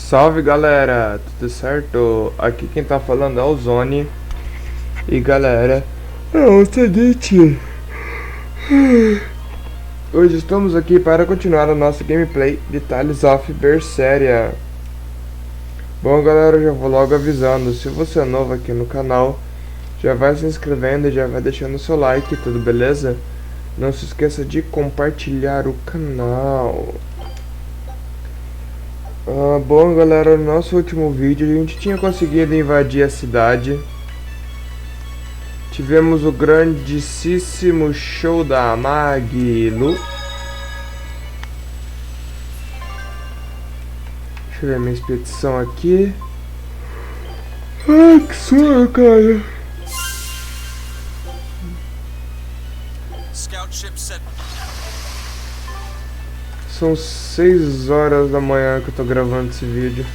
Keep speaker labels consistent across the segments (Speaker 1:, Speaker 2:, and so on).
Speaker 1: Salve galera, tudo certo? Aqui quem tá falando é o Zone. E galera, é o seguinte, hoje estamos aqui para continuar a nossa gameplay de Tales of Berseria. Bom galera, eu já vou logo avisando, se você é novo aqui no canal, já vai se inscrevendo e já vai deixando o seu like, tudo beleza? Não se esqueça de compartilhar o canal. Bom galera, no nosso último vídeo a gente tinha conseguido invadir a cidade. Tivemos o grandíssimo show da Maglu. Deixa eu ver minha expedição aqui. Ai, que sono, cara.
Speaker 2: Scout ship set.
Speaker 1: São 6 horas da manhã que eu tô gravando esse vídeo.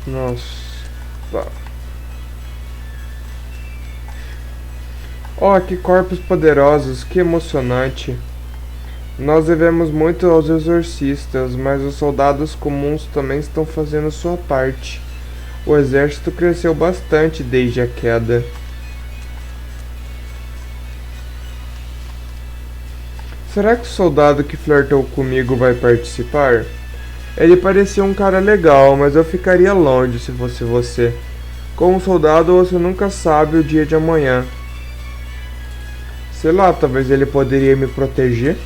Speaker 1: Nossa. Tá. Ó, que corpos poderosos, que emocionante. Nós devemos muito aos exorcistas, mas os soldados comuns também estão fazendo sua parte. O exército cresceu bastante desde a queda. Será que o soldado que flertou comigo vai participar? Ele parecia um cara legal, mas eu ficaria longe se fosse você. Como soldado, você nunca sabe o dia de amanhã. Sei lá, talvez ele poderia me proteger.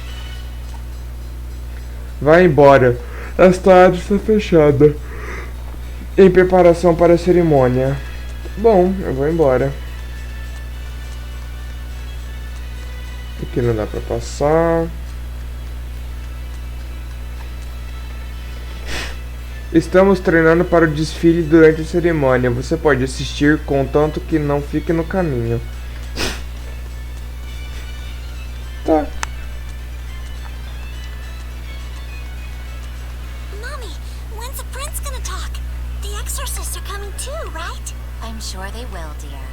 Speaker 1: Vai embora. Esta área está fechada. Em preparação para a cerimônia. Bom, eu vou embora. Aqui não dá pra passar. Estamos treinando para o desfile durante a cerimônia. Você pode assistir, contanto que não fique no caminho. Tá.
Speaker 3: I'm sure they will, dear.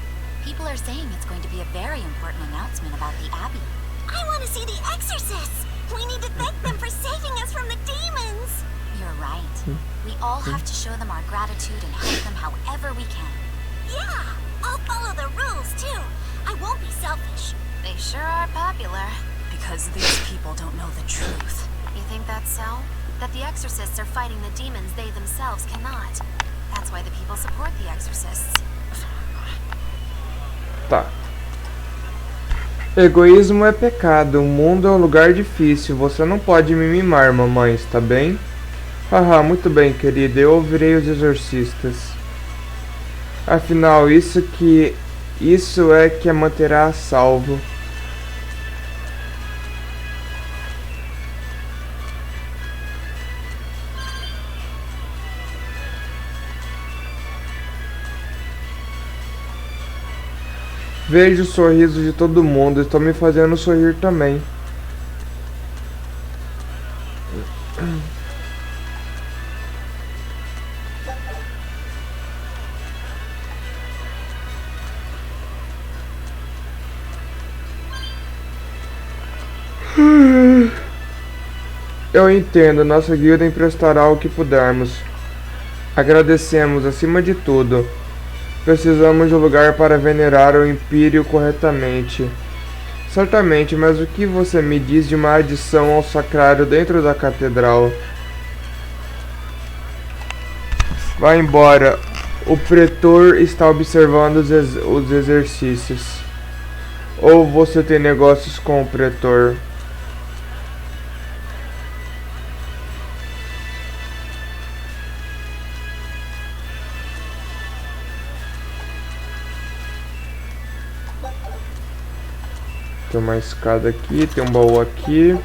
Speaker 3: People are saying it's going to be a very important announcement about the Abbey.
Speaker 4: I want to see the exorcists! We need to thank them for saving us from the demons!
Speaker 3: You're right. We all have to show them our gratitude and help them however we can.
Speaker 4: Yeah! I'll follow the rules, too! I won't be selfish.
Speaker 3: They sure are popular.
Speaker 5: Because these people don't know the truth.
Speaker 3: You think that's so? That the exorcists are fighting the demons they themselves cannot. That's why the people support the exorcists.
Speaker 1: Tá. Egoísmo é pecado. O mundo é um lugar difícil. Você não pode me mimar, mamãe, está bem? Haha, muito bem, querida. Eu ouvirei os exorcistas. Afinal, isso é que a manterá a salvo. Vejo o sorriso de todo mundo, estou me fazendo sorrir também. Eu entendo, nossa guilda emprestará o que pudermos. Agradecemos acima de tudo. Precisamos de um lugar para venerar o Império corretamente. Certamente, mas o que você me diz de uma adição ao sacrário dentro da catedral? Vá embora. O pretor está observando os exercícios. Ou você tem negócios com o pretor? Tem uma escada aqui, tem um baú aqui.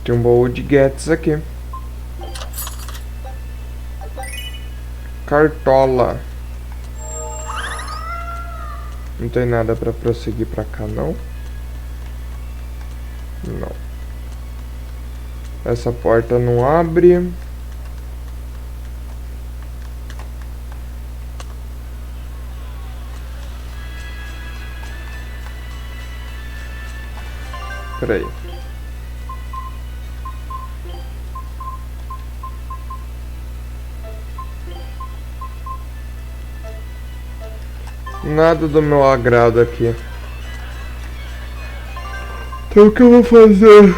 Speaker 1: Tem um baú de Gets aqui. Cartola. Não tem nada pra prosseguir pra cá, não? Não. Essa porta não abre. Peraí. Nada do meu agrado aqui. Então o que eu vou fazer?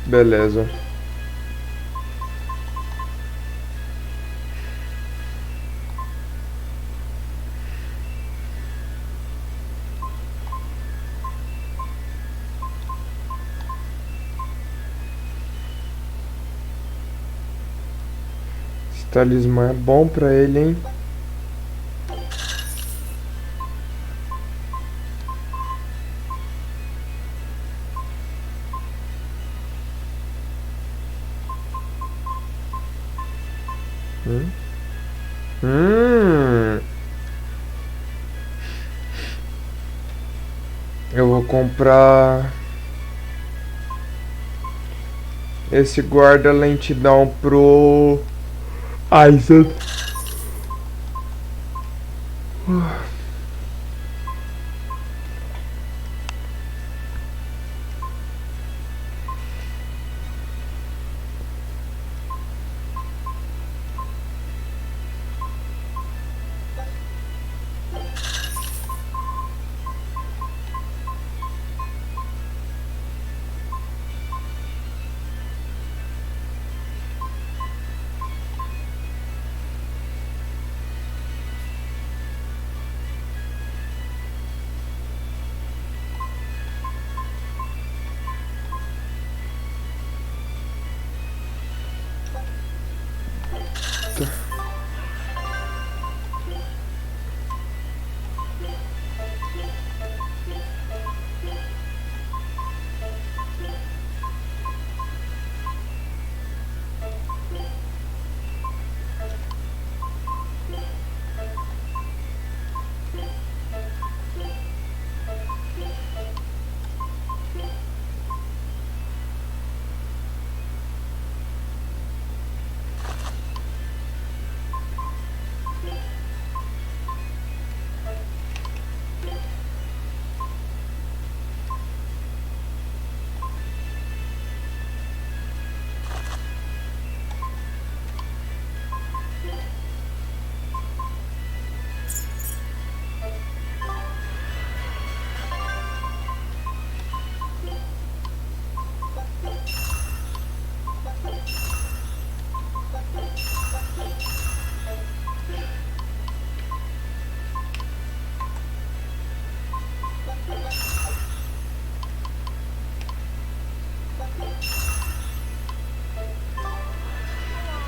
Speaker 1: Beleza. Esse talismã é bom pra ele, hein? Eu vou comprar esse guarda-lentidão pro Isaac.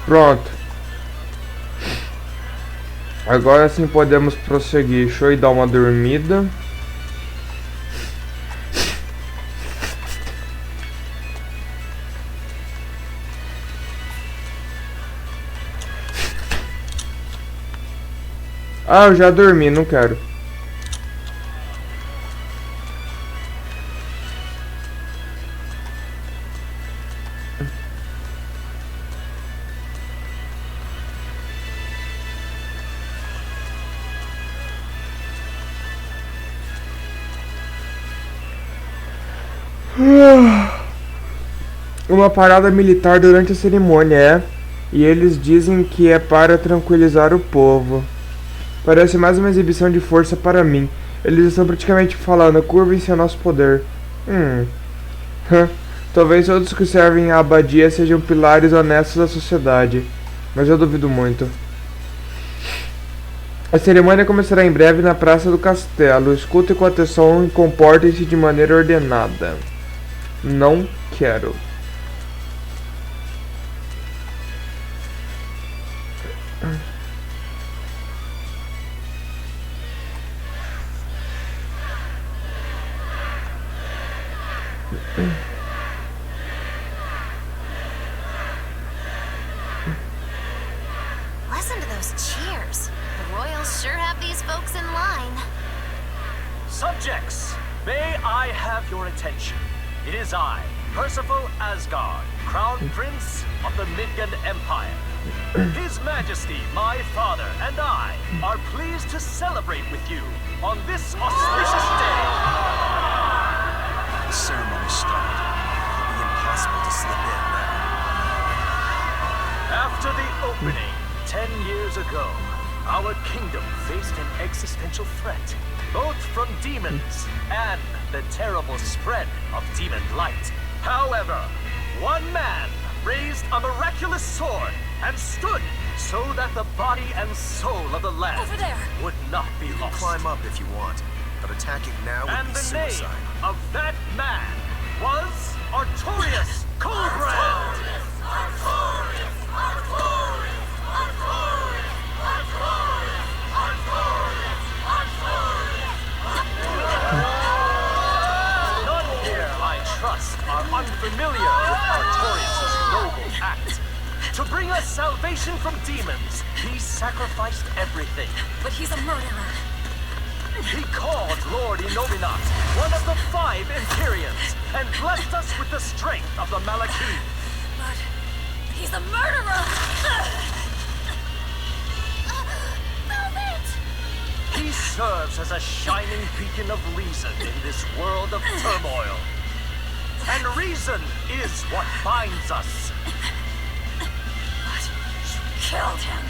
Speaker 1: Pronto. Agora sim podemos prosseguir. Deixa eu ir dar uma dormida. Ah, eu já dormi, não quero. Uma parada militar durante a cerimônia, é. E eles dizem que é para tranquilizar o povo. Parece mais uma exibição de força para mim. Eles estão praticamente falando, curvem-se ao nosso poder. Talvez todos que servem à abadia sejam pilares honestos da sociedade. Mas eu duvido muito. A cerimônia começará em breve na praça do castelo. Escutem com atenção e comportem-se de maneira ordenada. Não quero.
Speaker 3: Listen to those cheers. The royals sure have these folks in line.
Speaker 2: Subjects, may I have your attention? It is I, Percival Asgard, Crown Prince of the Midgard Empire. His Majesty, my father, and I are pleased to celebrate with you on this auspicious day.
Speaker 6: The ceremony started. It'll be impossible to slip in now.
Speaker 2: After the opening, 10 years ago, our kingdom faced an existential threat, both from demons and the terrible spread of demon light. However, one man raised a miraculous sword and stood so that the body and soul of the land
Speaker 5: Over there.
Speaker 2: would not be
Speaker 6: You can
Speaker 2: lost.
Speaker 6: climb up if you want, but attacking now would
Speaker 2: And
Speaker 6: be
Speaker 2: the
Speaker 6: suicide.
Speaker 2: name of that man was Artorius Coldbrand. None here, I trust, are unfamiliar with Artorius' noble act. To bring us salvation from demons, he sacrificed everything.
Speaker 5: But he's a murderer.
Speaker 2: He called Lord Inominat, one of the 5 Empyreans, and blessed us with the strength of the Malachim.
Speaker 5: But he's a murderer!
Speaker 4: Velvet!
Speaker 2: He serves as a shining beacon of reason in this world of turmoil. And reason is what binds us.
Speaker 5: But you killed him.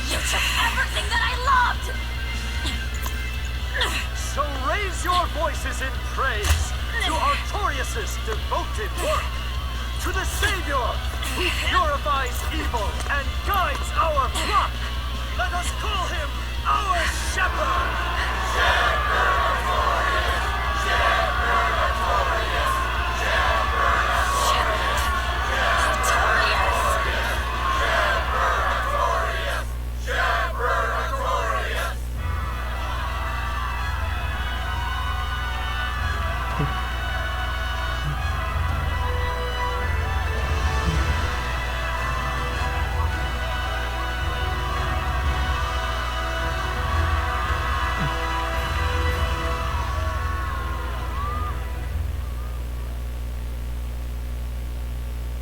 Speaker 5: You took everything that I loved!
Speaker 2: So raise your voices in praise to Artorius' devoted work, to the Savior who purifies evil and guides our flock. Let us call him our Shepherd.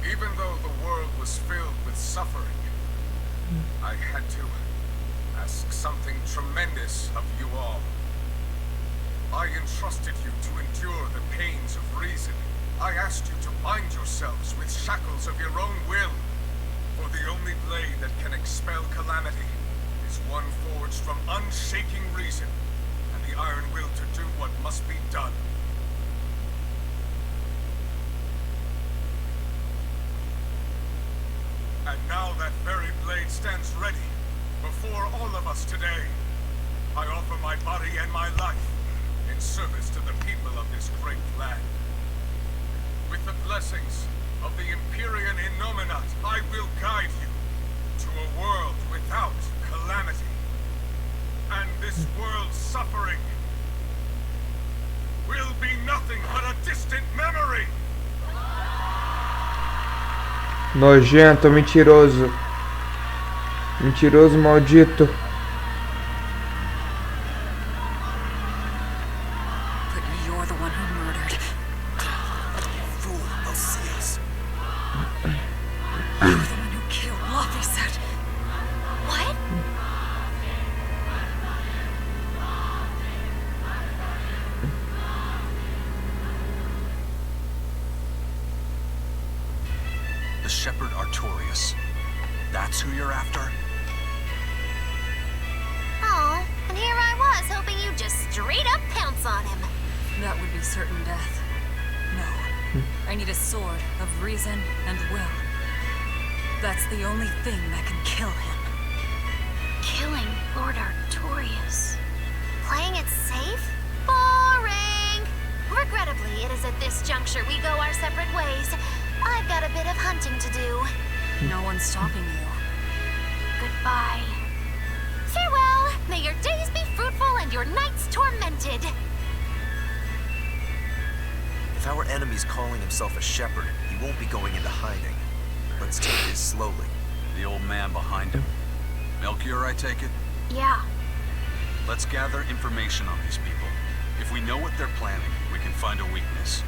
Speaker 7: Even though the world was filled with suffering, I had to ask something tremendous of you all. I entrusted you to endure the pains of reason. I asked you to bind yourselves with shackles of your own will. For the only blade that can expel calamity is one forged from unshaking reason and the iron will to do what must be done. And now that very blade stands ready before all of us today. I offer my body and my life in service to the people of this great land. With the blessings of the Empyrean Innominat, I will guide you to a world without calamity. And this world's suffering will be nothing but a distant memory.
Speaker 1: Nojento, mentiroso. Mentiroso maldito.
Speaker 5: But you're the one who murdered.
Speaker 6: Fool, they'll see us.
Speaker 5: You're the one who killed Laphicet.
Speaker 3: What?
Speaker 6: The Shepherd Artorius. That's who you're after?
Speaker 3: Oh, and here I was hoping you'd just straight up pounce on him.
Speaker 5: That would be certain death. No. I need a sword of reason and will. That's the only thing that can kill him.
Speaker 3: Killing Lord Artorius. Playing it safe? Boring! Regrettably, it is at this juncture we go our separate ways. I've got a bit of hunting to do.
Speaker 5: No one's stopping you.
Speaker 3: Goodbye. Farewell! May your days be fruitful and your nights tormented.
Speaker 2: If our enemy's calling himself a shepherd, he won't be going into hiding. Let's take this slowly.
Speaker 6: The old man behind him. Melchior, I take it?
Speaker 3: Yeah.
Speaker 6: Let's gather information on these people. If we know what they're planning, we can find a weakness.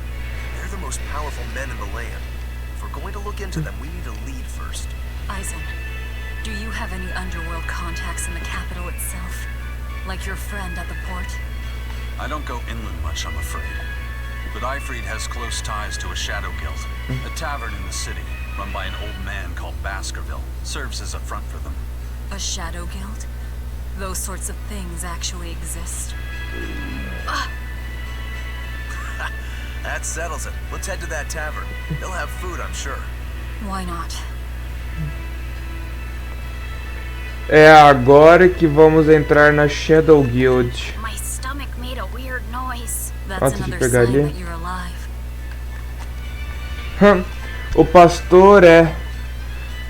Speaker 2: They're the most powerful men in the land. If we're going to look into them, we need a lead first.
Speaker 5: Eisen, do you have any underworld contacts in the capital itself? Like your friend at the port?
Speaker 6: I don't go inland much, I'm afraid. But Eifried has close ties to a shadow guild. A tavern in the city, run by an old man called Baskerville, serves as a front for them.
Speaker 5: A shadow guild? Those sorts of things actually exist.
Speaker 2: That settles it. Let's head to that tavern. They'll have food, I'm sure.
Speaker 5: Why not?
Speaker 1: É agora que vamos entrar na Shadow Guild.
Speaker 3: My stomach made a weird noise.
Speaker 5: That's
Speaker 1: Antes de
Speaker 5: another
Speaker 1: pegar
Speaker 5: sign
Speaker 1: ali.
Speaker 5: that you're alive.
Speaker 1: O pastor é...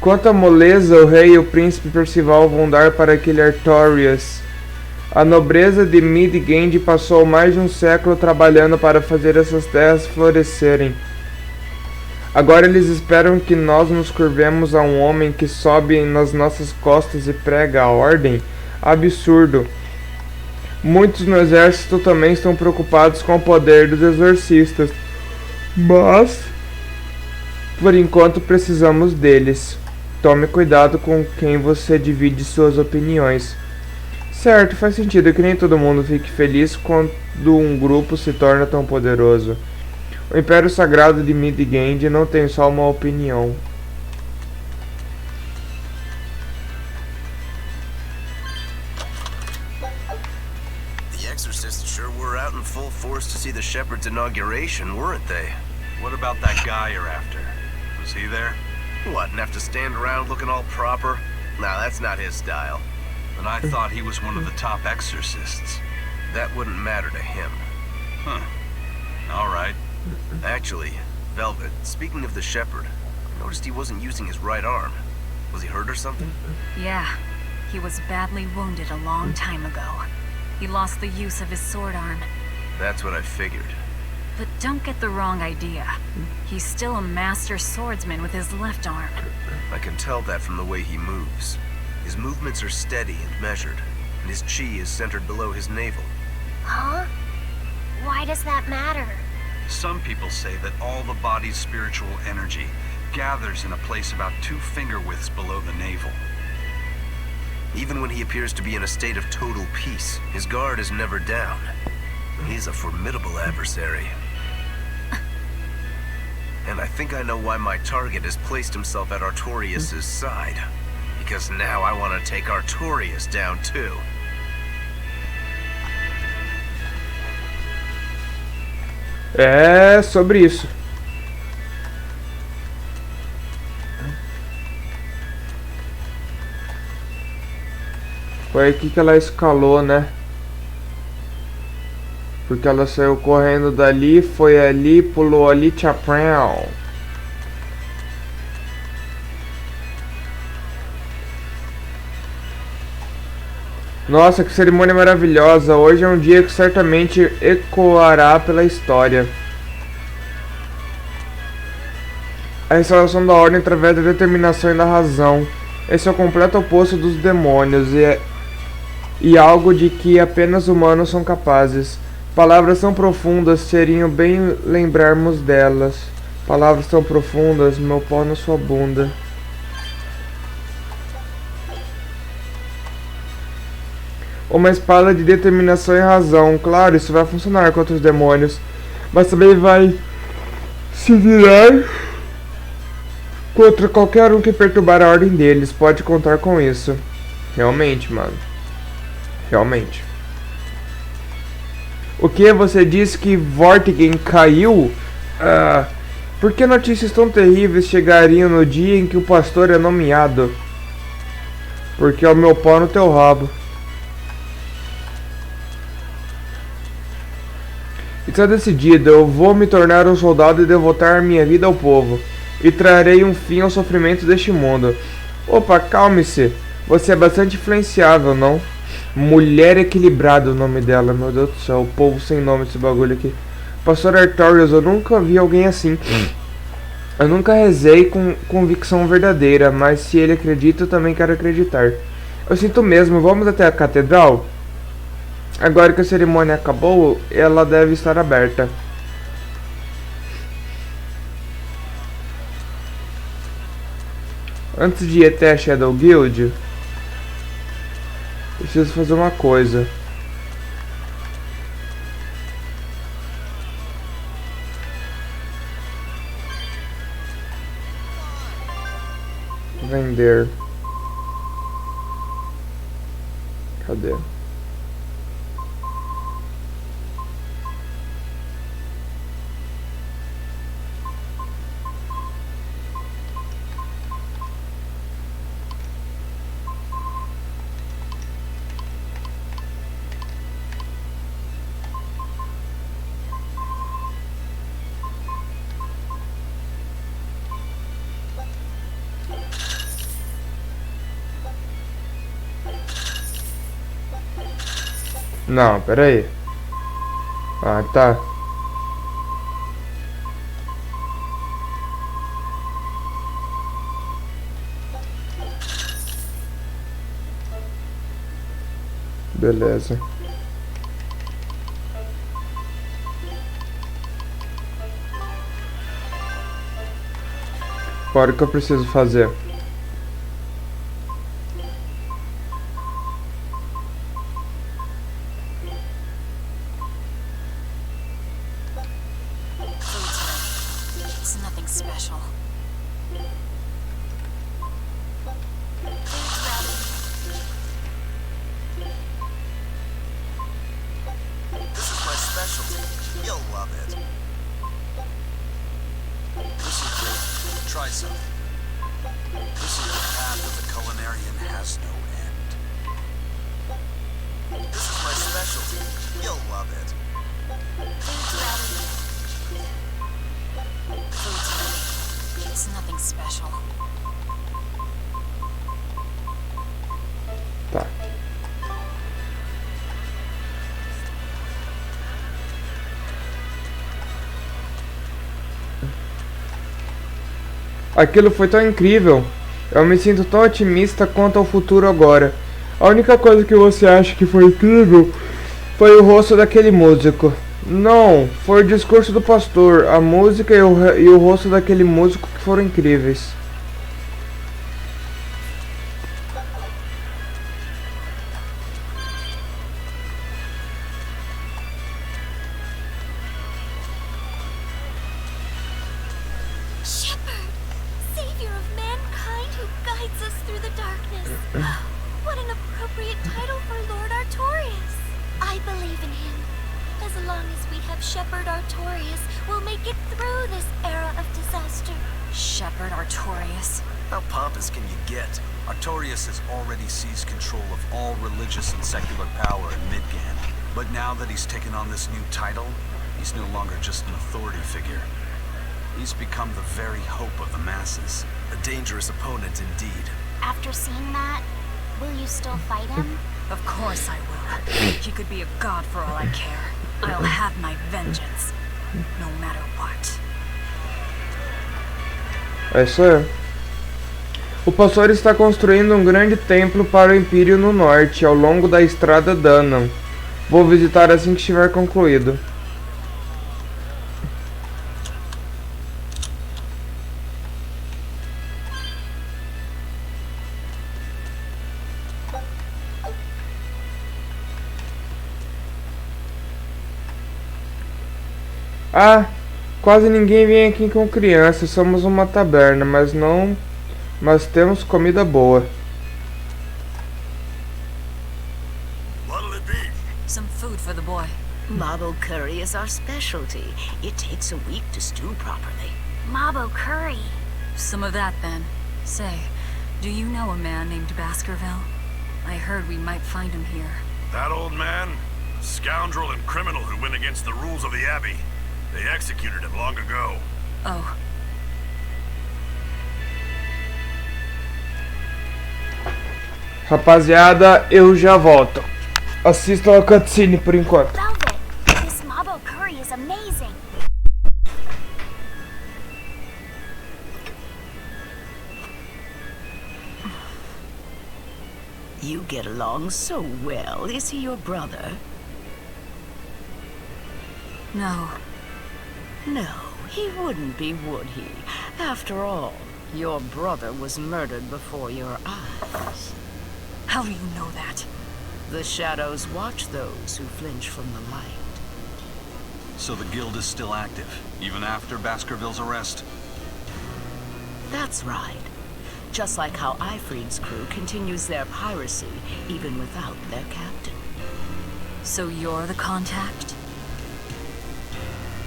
Speaker 1: Quanta moleza o rei e o príncipe Percival vão dar para aquele Artorius. A nobreza de Midgard passou mais de um século trabalhando para fazer essas terras florescerem. Agora eles esperam que nós nos curvemos a um homem que sobe nas nossas costas e prega a ordem? Absurdo. Muitos no exército também estão preocupados com o poder dos exorcistas. Mas, por enquanto, precisamos deles. Tome cuidado com quem você divide suas opiniões. Certo, faz sentido que nem todo mundo fique feliz quando um grupo se torna tão poderoso. O Império Sagrado de Midgard não tem só uma opinião.
Speaker 2: The exorcists sure were out in full force to see the shepherd's inauguration, weren't they?
Speaker 6: What about that guy you're after? Was he there?
Speaker 2: What, and have to stand around looking all proper? Nah, that's not his style.
Speaker 6: But I thought he was one of the top exorcists.
Speaker 2: That wouldn't matter to him.
Speaker 6: Huh. All right.
Speaker 2: Actually, Velvet, speaking of the shepherd, I noticed he wasn't using his right arm. Was he hurt or something?
Speaker 5: Yeah, he was badly wounded a long time ago. He lost the use of his sword arm.
Speaker 2: That's what I figured.
Speaker 5: But don't get the wrong idea. He's still a master swordsman with his left arm.
Speaker 2: I can tell that from the way he moves. His movements are steady and measured, and his chi is centered below his navel.
Speaker 3: Huh? Why does that matter?
Speaker 6: Some people say that all the body's spiritual energy gathers in a place about 2 finger widths below the navel.
Speaker 2: Even when he appears to be in a state of total peace, his guard is never down. He's a formidable adversary. And I think I know why my target has placed himself at Artorius' side. Because now I want to take Artorius down too.
Speaker 1: É sobre isso. Foi aqui que ela escalou, né? Porque ela saiu correndo dali, foi ali, pulou ali, tchaprão. Nossa, que cerimônia maravilhosa. Hoje é um dia que certamente ecoará pela história. A restauração da ordem através da determinação e da razão. Esse é o completo oposto dos demônios e algo de que apenas humanos são capazes. Palavras tão profundas, seriam bem lembrarmos delas. Palavras tão profundas, meu pau na sua bunda. Uma espada de determinação e razão. Claro, isso vai funcionar contra os demônios. Mas também vai se virar contra qualquer um que perturbar a ordem deles. Pode contar com isso. Realmente, mano. Realmente. O que? Você disse que Vortigen caiu? Por que notícias tão terríveis chegariam no dia em que o pastor é nomeado? Porque é o meu pau no teu rabo. Está decidido, eu vou me tornar um soldado e devotar minha vida ao povo. E trarei um fim ao sofrimento deste mundo. Opa, calme-se. Você é bastante influenciável, não? Mulher equilibrada, o nome dela, meu Deus do céu. O povo sem nome esse bagulho aqui. Pastor Artorius, eu nunca vi alguém assim. Eu nunca rezei com convicção verdadeira, mas se ele acredita, eu também quero acreditar. Eu sinto mesmo, vamos até a catedral? Agora que a cerimônia acabou, ela deve estar aberta. Antes de ir até a Shadow Guild, preciso fazer uma coisa. Vender. Cadê? Não, pera aí. Ah, tá. Beleza. Agora o que eu preciso fazer?
Speaker 5: It's nothing special.
Speaker 2: This is my specialty. You'll love it.
Speaker 6: This is good. Try some. This is the path of the culinarian has no end.
Speaker 2: This is my specialty. You'll love it.
Speaker 5: It's nothing special.
Speaker 1: Tá. Aquilo foi tão incrível. Eu me sinto tão otimista quanto ao futuro agora. A única coisa que você acha que foi incrível foi o rosto daquele músico. Não, foi o discurso do pastor, a música e o rosto daquele músico que foram incríveis.
Speaker 4: Shepherd, savior of mankind who guides us through the darkness. What an appropriate title for Lord Artorius. I believe in him. As long as we have Shepherd Artorius, we'll make it through this era of disaster.
Speaker 5: Shepherd Artorius.
Speaker 2: How pompous can you get?
Speaker 6: Artorius has already seized control of all religious and secular power in Midgand. But now that he's taken on this new title, he's no longer just an authority figure. He's become the very hope of the masses.
Speaker 2: A dangerous opponent indeed.
Speaker 4: After seeing that, will you still fight him?
Speaker 5: Of course I will. He could be a god for all I care. I'll have my vengeance. No matter what.
Speaker 1: É isso aí. O pastor está construindo um grande templo para o Império no norte, ao longo da estrada Danan. Vou visitar assim que estiver concluído. Ah, quase ninguém vem aqui com crianças. Somos uma taberna, mas temos comida boa.
Speaker 7: What'll it be?
Speaker 5: Some food for the boy.
Speaker 8: Mabo curry is our specialty. It takes a week to stew properly.
Speaker 4: Mabo curry.
Speaker 5: Some of that then. Say, do you know a man named Baskerville? I heard we might find him here.
Speaker 7: That old man?
Speaker 9: Scoundrel and criminal who went against the rules of the Abbey. They executed him long ago.
Speaker 5: Oh.
Speaker 1: Rapaziada, eu já volto. Assistam a cutscene por enquanto.
Speaker 4: Velvet, this mabo curry is amazing.
Speaker 8: You get along so well. Is he your brother?
Speaker 5: No.
Speaker 8: No, he wouldn't be, would he? After all, your brother was murdered before your eyes.
Speaker 5: How do you know that?
Speaker 8: The shadows watch those who flinch from the light.
Speaker 6: So the guild is still active, even after Baskerville's arrest?
Speaker 8: That's right. Just like how Ifreed's crew continues their piracy, even without their captain.
Speaker 5: So you're the contact?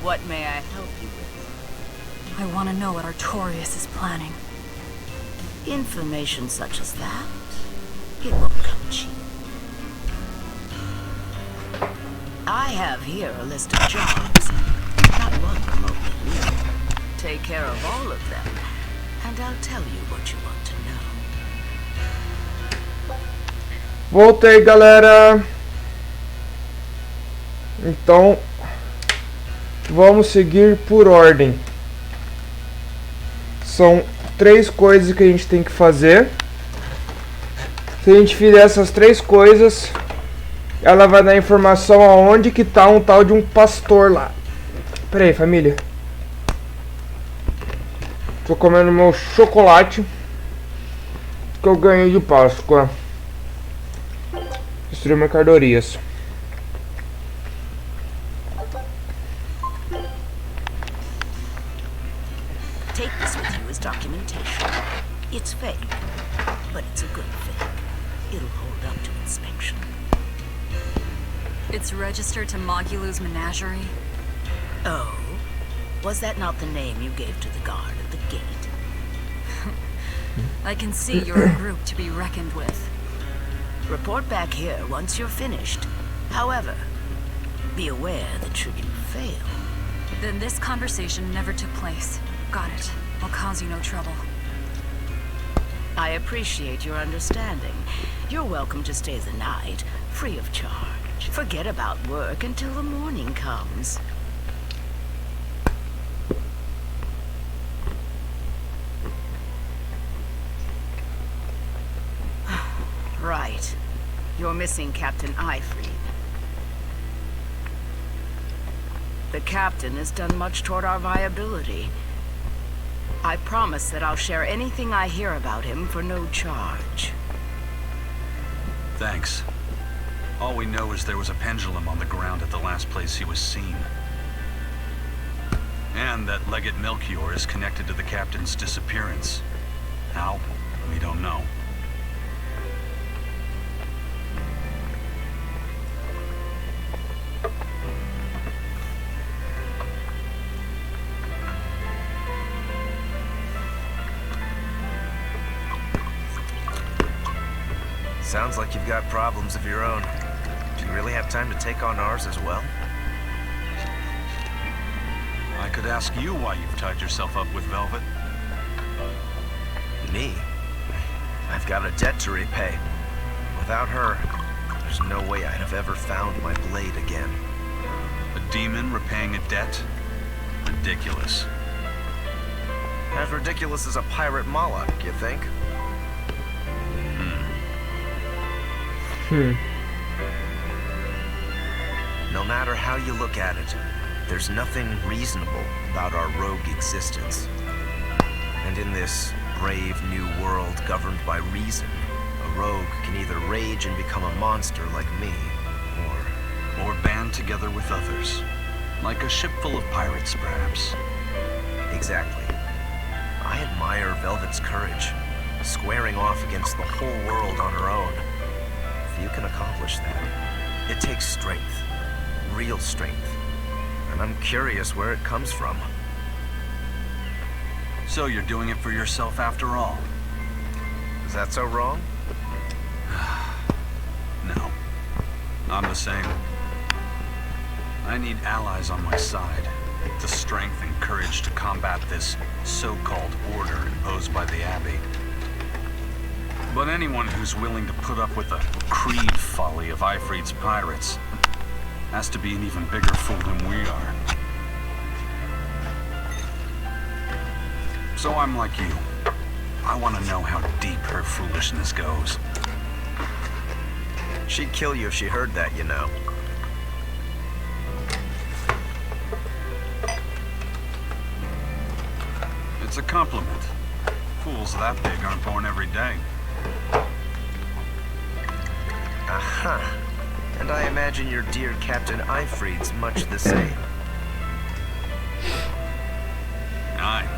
Speaker 8: What may I help you with?
Speaker 5: I want to know what Artorius is planning.
Speaker 8: Information such as that, it won't come cheap. I have here a list of jobs, not one remotely. Take care of all of them, and I'll tell you what you want to know.
Speaker 1: Voltei, galera. Então, vamos seguir por ordem. São 3 coisas que a gente tem que fazer. Se a gente fizer essas 3 coisas, ela vai dar informação aonde que tá um tal de um pastor lá. Pera aí, família. Tô comendo meu chocolate que eu ganhei de Páscoa. Destruir mercadorias.
Speaker 8: Take this with you as documentation. It's fake, but it's a good fake. It'll hold up to inspection.
Speaker 5: It's registered to Mogulu's menagerie?
Speaker 8: Oh? Was that not the name you gave to the guard at the gate?
Speaker 5: I can see you're a group to be reckoned with.
Speaker 8: Report back here once you're finished. However, be aware that should you fail...
Speaker 5: Then this conversation never took place. Got it. I'll cause you no trouble.
Speaker 8: I appreciate your understanding. You're welcome to stay the night, free of charge. Forget about work until the morning comes. Right. You're missing Captain Ifreed. The captain has done much toward our viability. I promise that I'll share anything I hear about him for no charge.
Speaker 6: Thanks. All we know is there was a pendulum on the ground at the last place he was seen. And that Legate Melchior is connected to the captain's disappearance. How? We don't know.
Speaker 10: Sounds like you've got problems of your own. Do you really have time to take on ours as well?
Speaker 6: I could ask you why you've tied yourself up with Velvet.
Speaker 10: Me? I've got a debt to repay. Without her, there's no way I'd have ever found my blade again.
Speaker 6: A demon repaying a debt? Ridiculous.
Speaker 10: As ridiculous as a pirate Moloch, you think? No matter how you look at it, there's nothing reasonable about our rogue existence. And in this brave new world governed by reason, a rogue can either rage and become a monster like me,
Speaker 6: or band together with others. Like a ship full of pirates, perhaps.
Speaker 10: Exactly. I admire Velvet's courage, squaring off against the whole world on her own. If you can accomplish that, it takes strength, real strength. And I'm curious where it comes from.
Speaker 6: So you're doing it for yourself after all?
Speaker 10: Is that so wrong?
Speaker 6: No. I'm the same. I need allies on my side. The strength and courage to combat this so-called order imposed by the Abbey. But anyone who's willing to put up with the creed folly of Ifrit's pirates has to be an even bigger fool than we are. So I'm like you. I want to know how deep her foolishness goes.
Speaker 10: She'd kill you if she heard that, you know.
Speaker 6: It's a compliment. Fools that big aren't born every day.
Speaker 10: Aha. And I imagine your dear Captain Ifrit's much the same.
Speaker 6: Aye.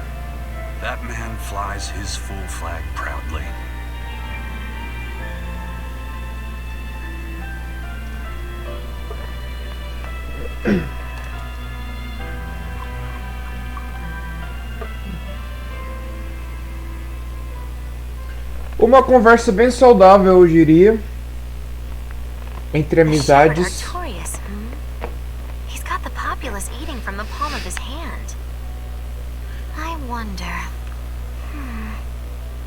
Speaker 6: That man flies his full flag proudly.
Speaker 1: Uma conversa bem saudável, eu diria, entre amizades.
Speaker 3: Artorius, He's got the populace eating from the palm of his hand. I wonder,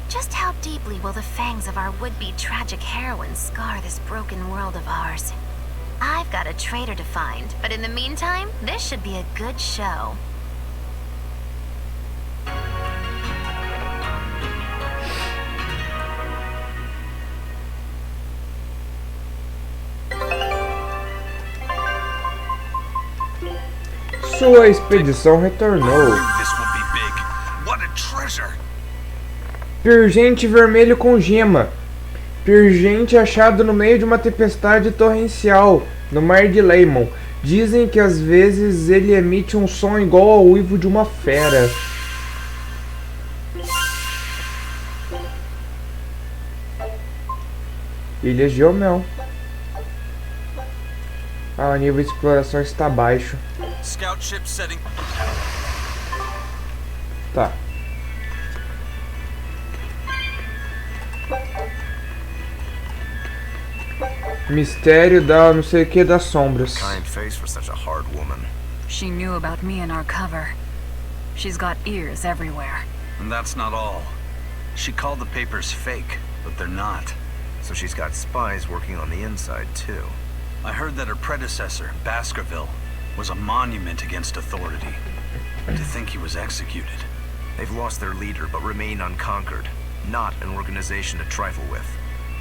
Speaker 3: just how deeply will the fangs of our would-be tragic heroine scar this broken world of ours? I've got a traitor to find, but in the meantime, this should be a good show.
Speaker 1: Sua expedição retornou.
Speaker 6: This will be big. What a treasure!
Speaker 1: Pirgente vermelho com gema. Pirgente achado no meio de uma tempestade torrencial, no mar de Leymon. Dizem que às vezes ele emite um som igual ao uivo de uma fera. Ilha Geomel. Ah, o nível de exploração está baixo.
Speaker 6: Scout ship setting.
Speaker 1: Tá. Mistério da não sei o que das sombras.
Speaker 10: Kind face for such a hard woman.
Speaker 5: She knew about me and our cover. She's got ears everywhere.
Speaker 6: And that's not all. She called the papers fake, but they're not.
Speaker 10: So she's got spies working on the inside, too.
Speaker 6: I heard that her predecessor, Baskerville, was a monument against authority. To think he was executed.
Speaker 10: They've lost their leader, but remain unconquered. Not an organization to trifle with.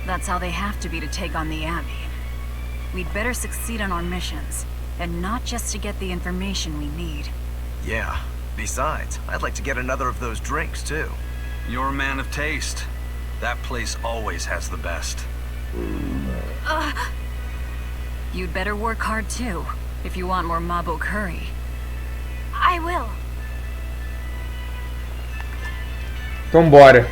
Speaker 5: That's how they have to be to take on the Abbey. We'd better succeed on our missions, and not just to get the information we need.
Speaker 10: Yeah. Besides, I'd like to get another of those drinks, too.
Speaker 6: You're a man of taste. That place always has the best.
Speaker 5: You'd better work hard too, if you want more Mabo curry.
Speaker 4: I will.
Speaker 1: Então bora.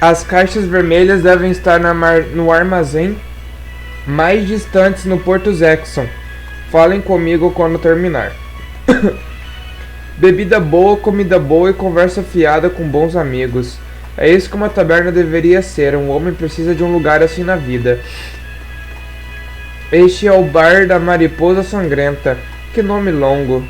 Speaker 1: As caixas vermelhas devem estar no armazém mais distantes no Porto Zexon. Falem comigo quando terminar. Bebida boa, comida boa e conversa fiada com bons amigos. É isso que uma taberna deveria ser. Um homem precisa de um lugar assim na vida. Este é o bar da Mariposa Sangrenta. Que nome longo.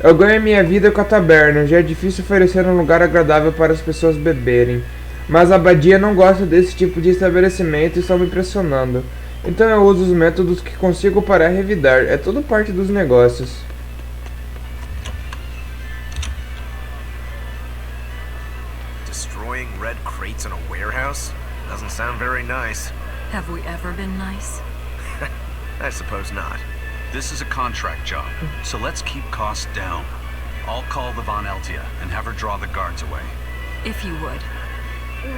Speaker 1: Eu ganho minha vida com a taberna. Já é difícil oferecer um lugar agradável para as pessoas beberem. Mas a abadia não gosta desse tipo de estabelecimento e estão me impressionando. Então eu uso os métodos que consigo para revidar. É tudo parte dos negócios.
Speaker 10: Destroying red crates in a warehouse? Doesn't sound very nice.
Speaker 5: Have we ever been nice?
Speaker 10: I suppose not.
Speaker 6: This is a contract job, so let's keep costs down. I'll call the Von Eltia and have her draw the guards away.
Speaker 5: If you would.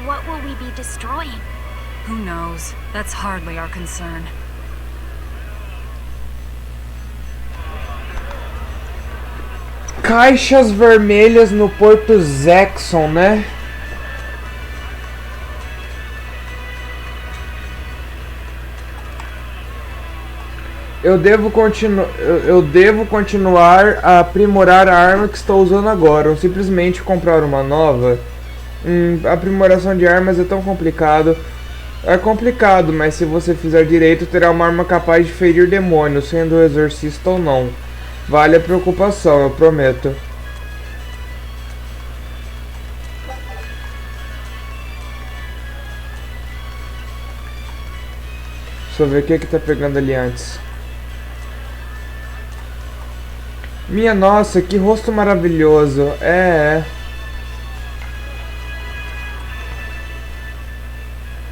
Speaker 4: What will we be destroying?
Speaker 5: Who knows? That's hardly our concern.
Speaker 1: Caixas vermelhas no Porto Zexon, né? eu devo continuar a aprimorar a arma que estou usando agora, ou simplesmente comprar uma nova? A aprimoração de armas é tão complicado. É complicado, mas se você fizer direito, terá uma arma capaz de ferir demônios, sendo exorcista ou não. Vale a preocupação, eu prometo. Deixa eu ver o que tá pegando ali antes. Minha nossa, que rosto maravilhoso.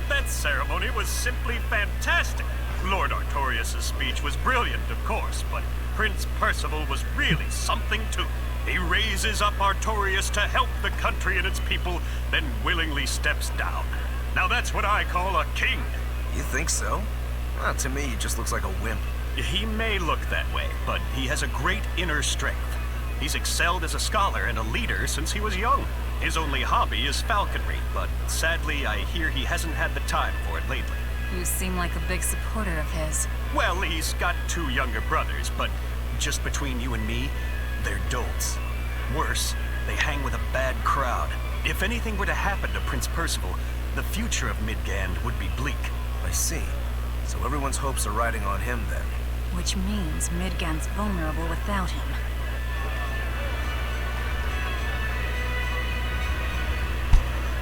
Speaker 9: That ceremony was simply fantastic. Lord Artorius' speech was brilliant, of course, but Prince Percival was really something too. He raises up Artorius to help the country and its people, then willingly steps down. Now that's what I call a king.
Speaker 10: You think so? Well, to me, he just looks like a wimp.
Speaker 2: He may look that way, but he has a great inner strength. He's excelled as a scholar and a leader since he was young. His only hobby is falconry, but sadly I hear he hasn't had the time for it lately.
Speaker 5: You seem like a big supporter of his.
Speaker 2: Well, he's got 2 younger brothers, but just between you and me, they're dolts. Worse, they hang with a bad crowd. If anything were to happen to Prince Percival, the future of Midgand would be bleak.
Speaker 10: I see. So everyone's hopes are riding on him then.
Speaker 5: Which means Midgand's vulnerable without him.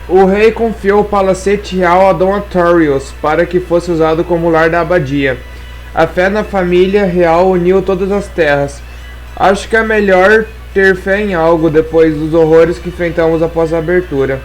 Speaker 1: O rei confiou o palacete real a Dom Artorius para que fosse usado como lar da abadia. A fé na família real uniu todas as terras. Acho que é melhor ter fé em algo depois dos horrores que enfrentamos após a abertura.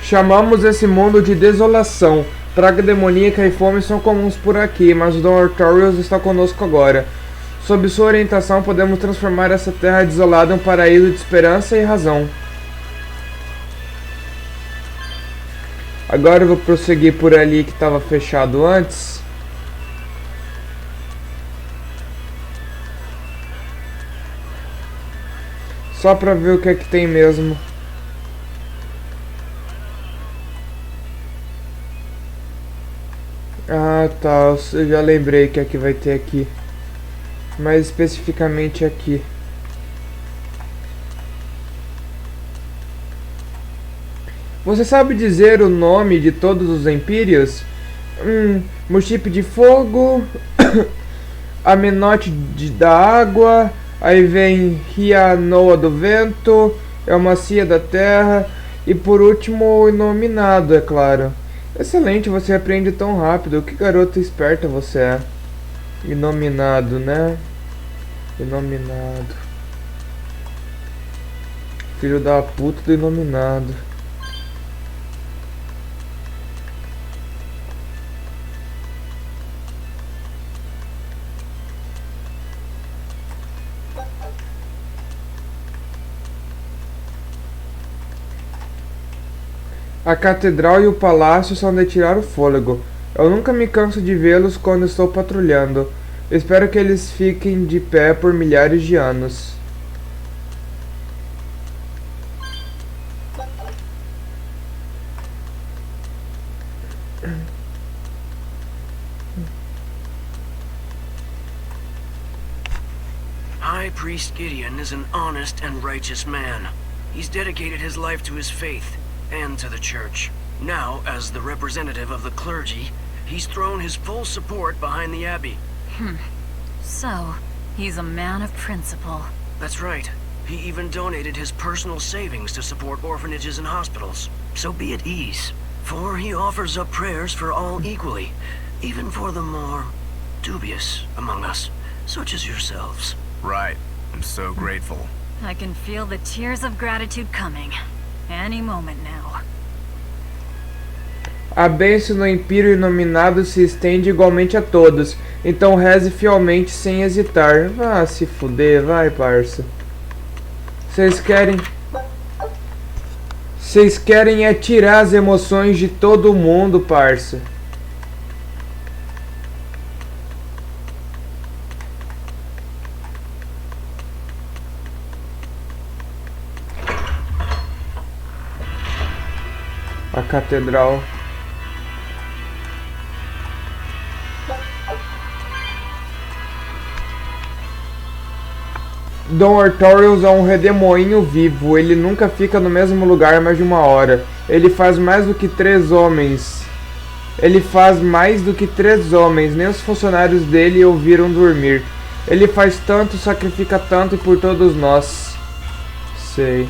Speaker 1: Chamamos esse mundo de desolação. Praga demoníaca e fome são comuns por aqui, mas o Dom Artorius está conosco agora. Sob sua orientação, podemos transformar essa terra desolada em um paraíso de esperança e razão. Agora eu vou prosseguir por ali que estava fechado antes. Só para ver o que é que tem mesmo. Ah, tá, eu já lembrei que aqui vai ter aqui. Mais especificamente aqui. Você sabe dizer o nome de todos os empíreos? Muship de fogo, Amenote da água, aí vem Rianoa do vento, Elmacia da terra e por último o Inominado, é claro. Excelente, você aprende tão rápido. Que garota esperta você é. Inominado, né? Inominado. Filho da puta do Inominado. A catedral e o palácio são de tirar o fôlego. Eu nunca me canso de vê-los quando estou patrulhando. Espero que eles fiquem de pé por milhares de anos.
Speaker 11: High Priest Gideon is an honest and righteous man. He's dedicated his life to his faith and to the church. Now, as the representative of the clergy, he's thrown his full support behind the abbey.
Speaker 5: So, he's a man of principle.
Speaker 11: That's right. He even donated his personal savings to support orphanages and hospitals. So be at ease, for he offers up prayers for all equally, even for the more dubious among us, such as yourselves.
Speaker 10: Right. I'm so grateful.
Speaker 5: I can feel the tears of gratitude coming. Any moment now.
Speaker 1: A bênção do Império Inominado se estende igualmente a todos, então reze fielmente sem hesitar. Vá se fuder, vai, parça. Vocês querem é tirar as emoções de todo mundo, parça. catedral. Dom Artorius é um redemoinho vivo. Ele nunca fica no mesmo lugar mais de uma hora. Ele faz mais do que 3 homens. Ele faz mais do que 3 homens. Nem os funcionários dele o viram dormir. Ele faz tanto, sacrifica tanto e por todos nós. Sei.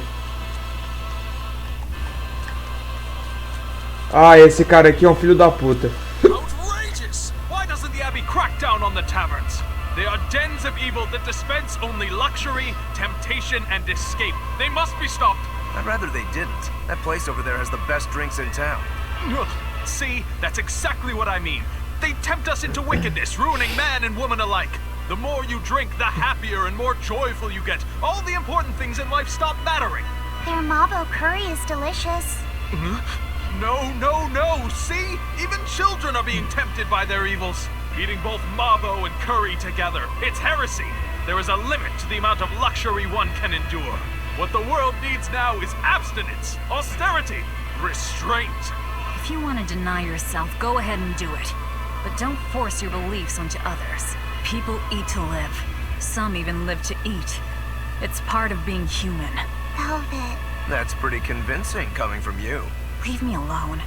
Speaker 1: Ah, esse cara aqui é um filho da puta.
Speaker 12: Outrageous! Why doesn't the Abbey crack down on the taverns? They are dens of evil that dispense only luxury, temptation, and escape. They must be stopped.
Speaker 10: I'd rather they didn't. That place over there has the best drinks in town.
Speaker 12: Ugh. See, that's exactly what I mean. They tempt us into wickedness, ruining man and woman alike. The more you drink, the happier and more joyful you get. All the important things in life stop mattering.
Speaker 4: Their mavo curry is delicious.
Speaker 12: No, no, no! See? Even children are being tempted by their evils. Eating both mavo and curry together. It's heresy. There is a limit to the amount of luxury one can endure. What the world needs now is abstinence, austerity, restraint.
Speaker 5: If you want to deny yourself, go ahead and do it. But don't force your beliefs onto others. People eat to live. Some even live to eat. It's part of being human.
Speaker 4: Velvet.
Speaker 10: That's pretty convincing coming from you.
Speaker 5: Leave me alone.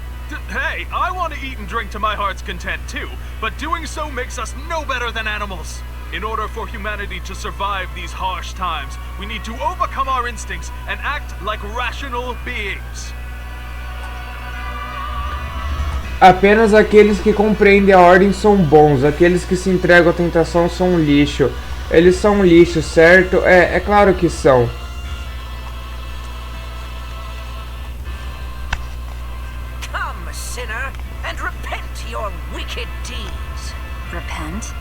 Speaker 12: Hey, I want to eat and drink to my heart's content too, but doing so makes us no better than animals. In order for humanity to survive these harsh times, we need to overcome our instincts and act like rational beings.
Speaker 1: Apenas aqueles que compreendem a ordem são bons. Aqueles que se entregam à tentação são um lixo. Eles são um lixo, certo? É claro que são.
Speaker 11: Come, sinner, and repent your wicked deeds.
Speaker 5: Repent?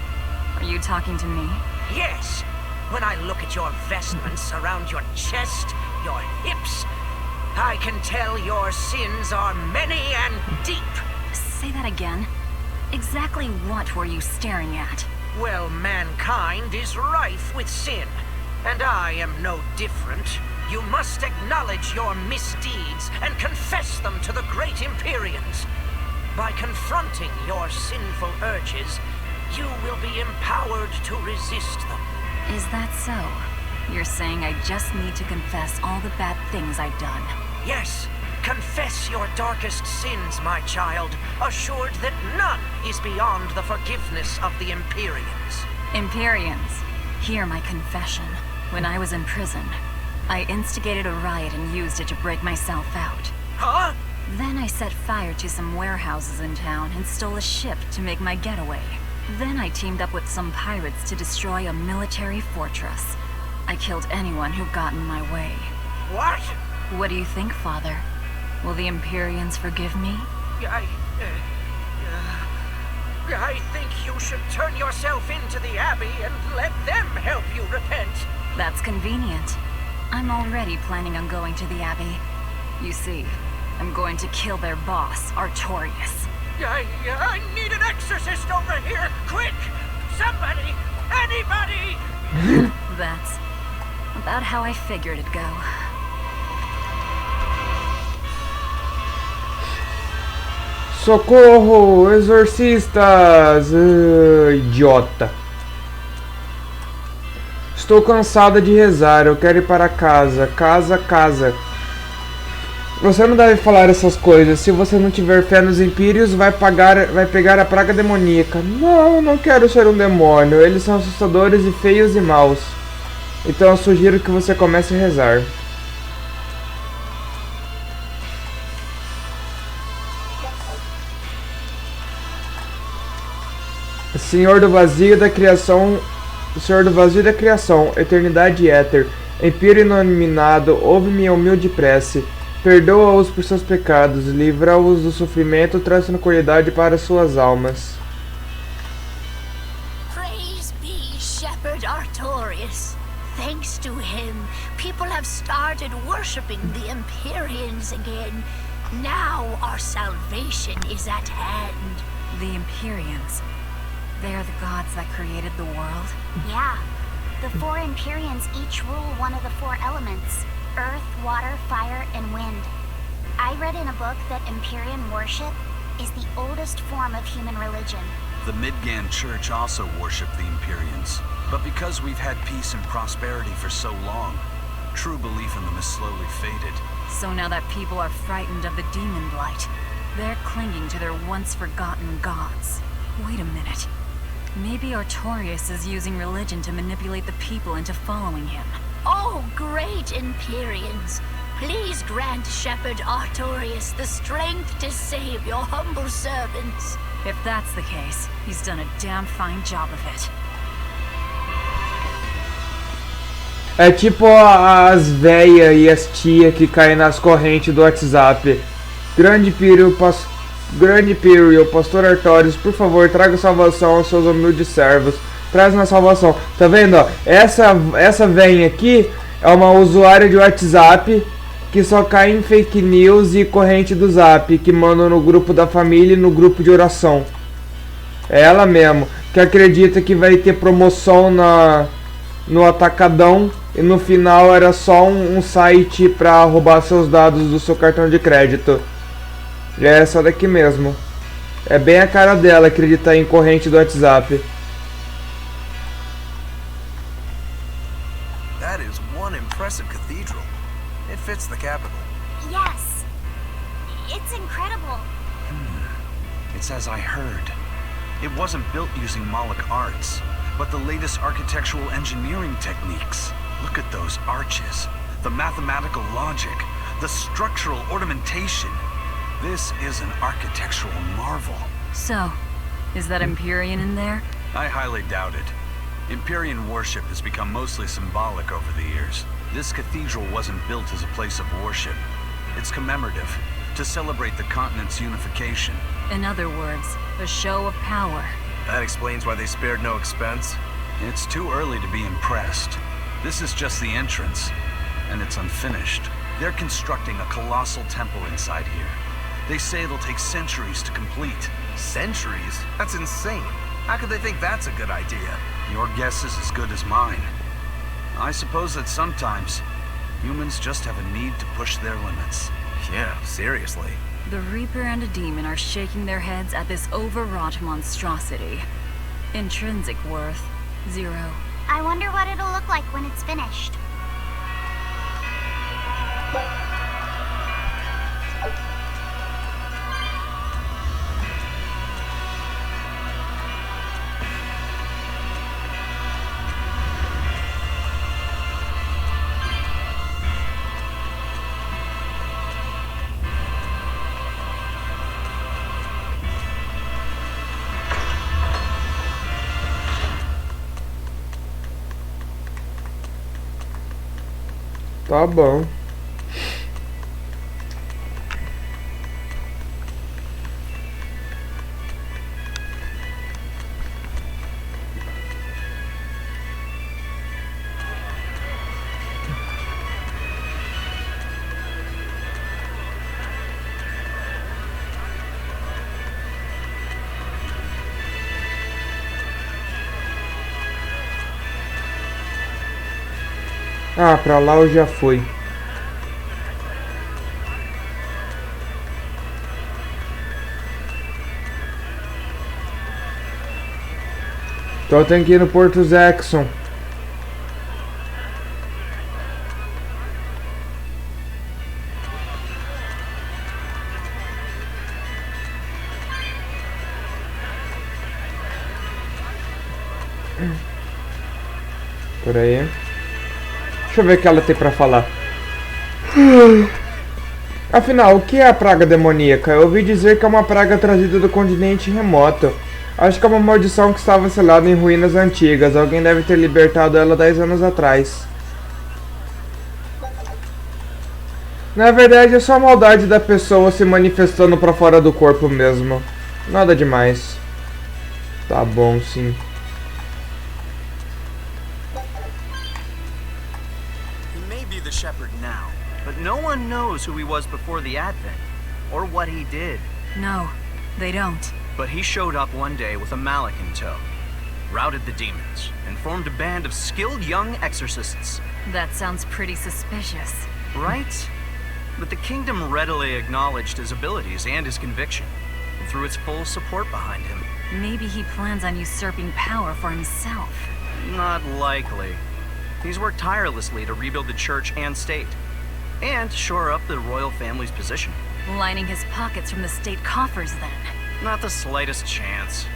Speaker 5: Are you talking to me?
Speaker 11: Yes. When I look at your vestments around your chest, your hips, I can tell your sins are many and deep.
Speaker 5: Say that again. Exactly what were you staring at?
Speaker 11: Well, mankind is rife with sin, and I am no different. You must acknowledge your misdeeds and confess them to the great Empyreans. By confronting your sinful urges, you will be empowered to resist them.
Speaker 5: Is that so? You're saying I just need to confess all the bad things I've done?
Speaker 11: Yes. Confess your darkest sins, my child, assured that none is beyond the forgiveness of the Empyreans.
Speaker 5: Empyreans, hear my confession. When I was in prison, I instigated a riot and used it to break myself out.
Speaker 11: Huh?
Speaker 5: Then I set fire to some warehouses in town and stole a ship to make my getaway. Then I teamed up with some pirates to destroy a military fortress. I killed anyone who got in my way.
Speaker 11: What?
Speaker 5: What do you think, Father? Will the Empyreans forgive me?
Speaker 11: I think you should turn yourself into the Abbey and let them help you repent.
Speaker 5: That's convenient. I'm already planning on going to the Abbey. You see, I'm going to kill their boss, Artorius.
Speaker 11: I need an exorcist over here! Quick! Somebody! Anybody!
Speaker 5: That's about how I figured it'd go.
Speaker 1: Socorro! Exorcistas! Idiota! Estou cansada de rezar, eu quero ir para casa. Casa. Você não deve falar essas coisas. Se você não tiver fé nos impérios, vai pegar a praga demoníaca. Não, não quero ser um demônio. Eles são assustadores e feios e maus. Então eu sugiro que você comece a rezar. Senhor do vazio da criação, eternidade e éter, Empírio inominado, ouve minha humilde prece, perdoa-os por seus pecados, livra-os do sofrimento, traz tranquilidade para suas almas.
Speaker 4: Praise be Shepherd Artorius. Thanks to him, people have started worshipping the Empyreans again. Now our salvation is at hand.
Speaker 5: The Empyreans. They are the gods that created the world?
Speaker 4: Yeah. The 4 Empyreans each rule one of the 4 elements: earth, water, fire, and wind. I read in a book that Empyrean worship is the oldest form of human religion.
Speaker 6: The Midgand Church also worshipped the Empyreans. But because we've had peace and prosperity for so long, true belief in them has slowly faded.
Speaker 5: So now that people are frightened of the demon blight, they're clinging to their once-forgotten gods. Wait a minute. Maybe Artorius is using religion to manipulate the people into following him.
Speaker 4: Oh, great Empyreans! Please grant Shepherd Artorius the strength to save your humble servants.
Speaker 5: If that's the case, he's done a damn fine job of it.
Speaker 1: É tipo as véias e as tia que caem nas correntes do WhatsApp. Grande Imperial, Pastor Artorius, por favor, traga salvação aos seus humildes servos. Traz uma salvação. Tá vendo, ó? Essa véia aqui é uma usuária de WhatsApp que só cai em fake news e corrente do Zap, que mandam no grupo da família e no grupo de oração. É ela mesmo, que acredita que vai ter promoção no Atacadão e no final era só um site para roubar seus dados do seu cartão de crédito. É essa daqui mesmo. É bem a cara dela acreditar em corrente do WhatsApp.
Speaker 10: That is one impressive cathedral. It fits the capital.
Speaker 4: Yes. It's incredible.
Speaker 6: It's as I heard. It wasn't built using Moloch arts, but the latest architectural engineering techniques. Look at those arches, the mathematical logic, the structural ornamentation. This is an architectural marvel.
Speaker 5: So, is that Empyrean in there?
Speaker 6: I highly doubt it. Empyrean worship has become mostly symbolic over the years. This cathedral wasn't built as a place of worship. It's commemorative, to celebrate the continent's unification.
Speaker 5: In other words, a show of power.
Speaker 10: That explains why they spared no expense.
Speaker 6: It's too early to be impressed. This is just the entrance, and it's unfinished. They're constructing a colossal temple inside here. They say it'll take centuries to complete.
Speaker 10: Centuries? That's insane. How could they think that's a good idea?
Speaker 6: Your guess is as good as mine. I suppose that sometimes humans just have a need to push their limits.
Speaker 10: Yeah, seriously.
Speaker 5: The Reaper and a demon are shaking their heads at this overwrought monstrosity. Intrinsic worth, 0.
Speaker 4: I wonder what it'll look like when it's finished.
Speaker 1: Tá bom. Ah, pra lá eu já fui. Então eu tenho que ir no Porto Jackson. Por aí. Deixa eu ver o que ela tem pra falar. Afinal, o que é a praga demoníaca? Eu ouvi dizer que é uma praga trazida do continente remoto. Acho que é uma maldição que estava selada em ruínas antigas. Alguém deve ter libertado ela 10 anos atrás. Na verdade, é só a maldade da pessoa se manifestando pra fora do corpo mesmo. Nada demais. Tá bom, sim.
Speaker 13: The shepherd now, but no one knows who he was before the Advent, or what he did.
Speaker 5: No, they don't.
Speaker 13: But he showed up one day with a mallet in tow, routed the demons, and formed a band of skilled young exorcists.
Speaker 5: That sounds pretty suspicious.
Speaker 13: Right? but the kingdom readily acknowledged his abilities and his conviction, and threw its full support behind him.
Speaker 5: Maybe he plans on usurping power for himself.
Speaker 13: Not likely. He's worked tirelessly to rebuild the church and state, and shore up the royal family's position.
Speaker 5: Lining his pockets from the state coffers, then.
Speaker 13: Not the slightest chance.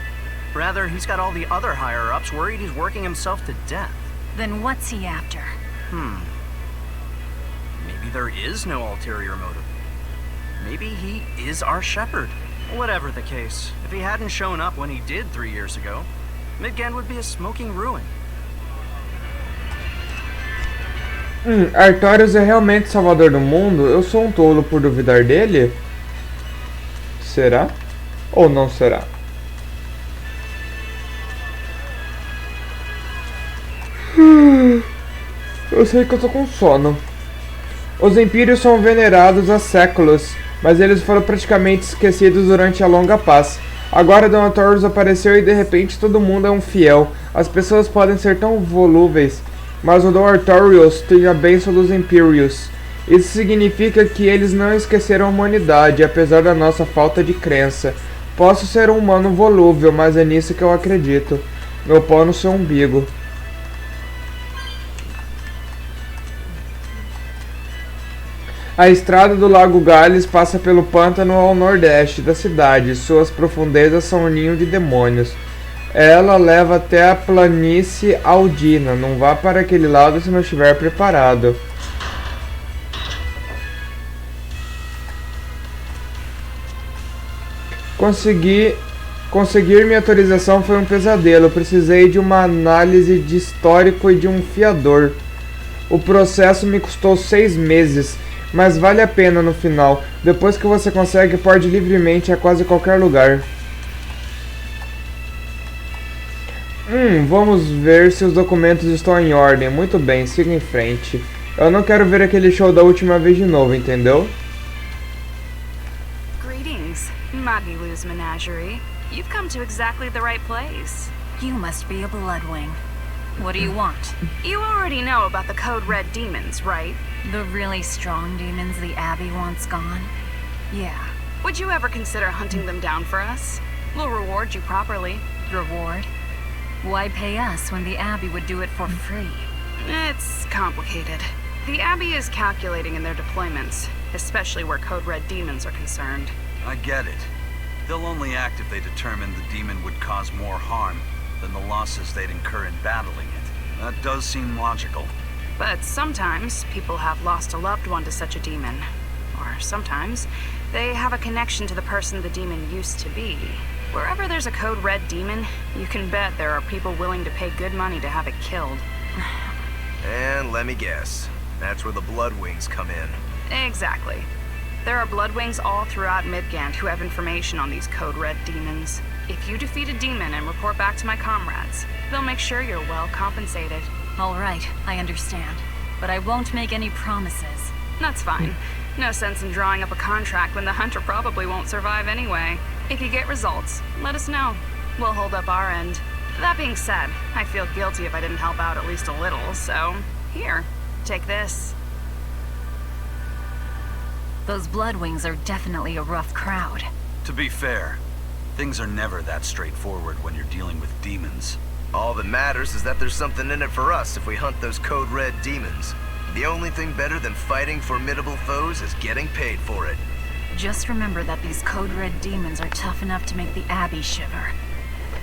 Speaker 13: Rather, he's got all the other higher-ups worried he's working himself to death.
Speaker 5: Then what's he after?
Speaker 13: Maybe there is no ulterior motive. Maybe he is our shepherd. Whatever the case, if he hadn't shown up when he did 3 years ago, Midgand would be a smoking ruin.
Speaker 1: Artorius é realmente salvador do mundo? Eu sou um tolo por duvidar dele? Será? Ou não será? Eu sei que eu tô com sono. Os impérios são venerados há séculos, mas eles foram praticamente esquecidos durante a longa paz. Agora Don Artorius apareceu e de repente todo mundo é um fiel. As pessoas podem ser tão volúveis, mas o Don Artorius tem a bênção dos Impérios. Isso significa que eles não esqueceram a humanidade, apesar da nossa falta de crença. Posso ser um humano volúvel, mas é nisso que eu acredito. Meu pau no seu umbigo. A estrada do Lago Gales passa pelo pântano ao nordeste da cidade. Suas profundezas são um ninho de demônios. Ela leva até a planície Aldina. Não vá para aquele lado se não estiver preparado. Conseguir minha autorização foi um pesadelo. Precisei de uma análise de histórico e de um fiador. O processo me custou 6 meses. Mas vale a pena no final. Depois que você consegue, pode livremente a quase qualquer lugar. Vamos ver se os documentos estão em ordem. Muito bem, siga em frente. Eu não quero ver aquele show da última vez de novo, entendeu?
Speaker 5: Greetings, Magiloo's menagerie. You've come to exactly the right place. You must be a Bloodwing. What do you want?
Speaker 14: You already know about the Code Red demons, right?
Speaker 5: The really strong demons the Abbey wants gone? Yeah.
Speaker 14: Would you ever consider hunting them down for us? We'll reward you properly.
Speaker 5: Reward? Why pay us when the Abbey would do it for free?
Speaker 14: It's complicated. The Abbey is calculating in their deployments, especially where Code Red demons are concerned.
Speaker 6: I get it. They'll only act if they determine the demon would cause more harm than the losses they'd incur in battling it. That does seem logical.
Speaker 14: But sometimes people have lost a loved one to such a demon. Or sometimes they have a connection to the person the demon used to be. Wherever there's a Code Red demon, you can bet there are people willing to pay good money to have it killed.
Speaker 10: And let me guess, that's where the Bloodwings come in.
Speaker 14: Exactly. There are Bloodwings all throughout Midgand who have information on these Code Red demons. If you defeat a demon and report back to my comrades, they'll make sure you're well compensated.
Speaker 5: All right, I understand. But I won't make any promises.
Speaker 14: That's fine. No sense in drawing up a contract when the hunter probably won't survive anyway. If you get results, let us know. We'll hold up our end. That being said, I feel guilty if I didn't help out at least a little, so here, take this.
Speaker 5: Those Bloodwings are definitely a rough crowd.
Speaker 6: To be fair, things are never that straightforward when you're dealing with demons.
Speaker 10: All that matters is that there's something in it for us if we hunt those Code Red demons. The only thing better than fighting formidable foes is getting paid for it.
Speaker 5: Just remember that these Code Red demons are tough enough to make the Abbey shiver.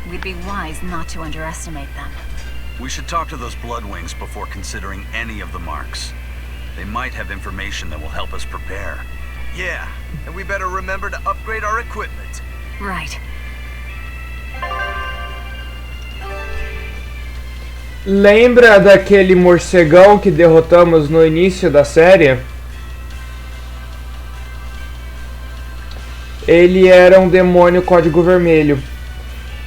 Speaker 5: We'd be wise not to underestimate them.
Speaker 6: We should talk to those Bloodwings before considering any of the marks. They might have information that will help us prepare.
Speaker 10: Yeah, and we better remember to upgrade our equipment.
Speaker 5: Right.
Speaker 1: Lembra daquele morcegão que derrotamos no início da série? Ele era um demônio código vermelho.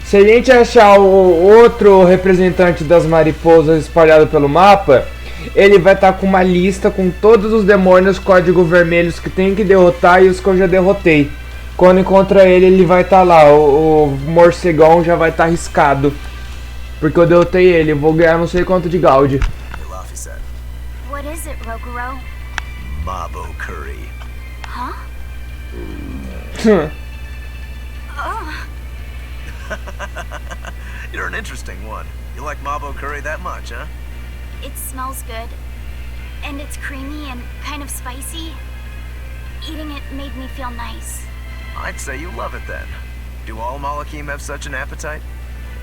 Speaker 1: Se a gente achar o outro representante das mariposas espalhado pelo mapa, ele vai estar com uma lista com todos os demônios código vermelhos que tem que derrotar e os que eu já derrotei. Quando encontra ele, ele vai estar lá. O morcegão já vai estar riscado. Porque eu derrotei ele, eu vou ganhar não sei quanto de Gaudi.
Speaker 4: What is it, Rokuro?
Speaker 10: Mabo curry. You're an interesting one. You like mabo curry that much, huh?
Speaker 4: It smells good. And it's creamy and kind of spicy. Eating it made me feel nice.
Speaker 10: I'd say you love it then. Do all Malakim have such an appetite?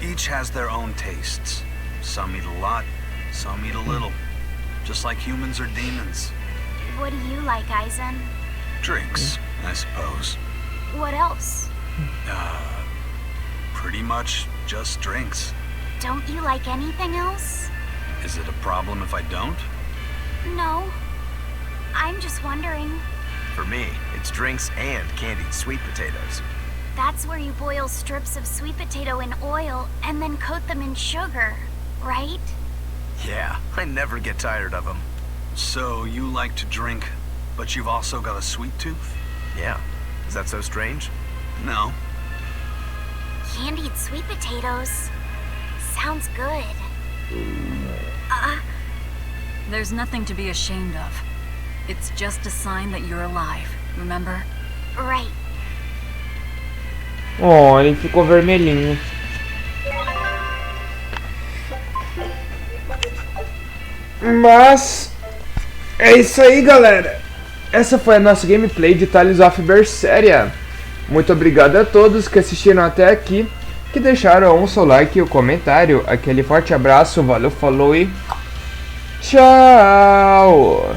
Speaker 6: Each has their own tastes. Some eat a lot, some eat a little. Just like humans or demons.
Speaker 4: What do you like, Aizen?
Speaker 6: Drinks, I suppose.
Speaker 4: What else?
Speaker 6: Pretty much just drinks.
Speaker 4: Don't you like anything else?
Speaker 6: Is it a problem if I don't?
Speaker 4: No. I'm just wondering.
Speaker 10: For me, it's drinks and candied sweet potatoes.
Speaker 4: That's where you boil strips of sweet potato in oil and then coat them in sugar, right?
Speaker 10: Yeah, I never get tired of them.
Speaker 6: So you like to drink, but you've also got a sweet tooth?
Speaker 10: Yeah. Is that so strange?
Speaker 6: No.
Speaker 4: Candied sweet potatoes. Sounds good.
Speaker 5: There's nothing to be ashamed of. It's just a sign that you're alive, remember?
Speaker 4: Right.
Speaker 1: Oh, ele ficou vermelhinho. Mas é isso aí, galera. Essa foi a nossa gameplay de Tales of Berseria. Muito obrigado a todos que assistiram até aqui, que deixaram o seu like e o comentário. Aquele forte abraço, valeu, falou e tchau!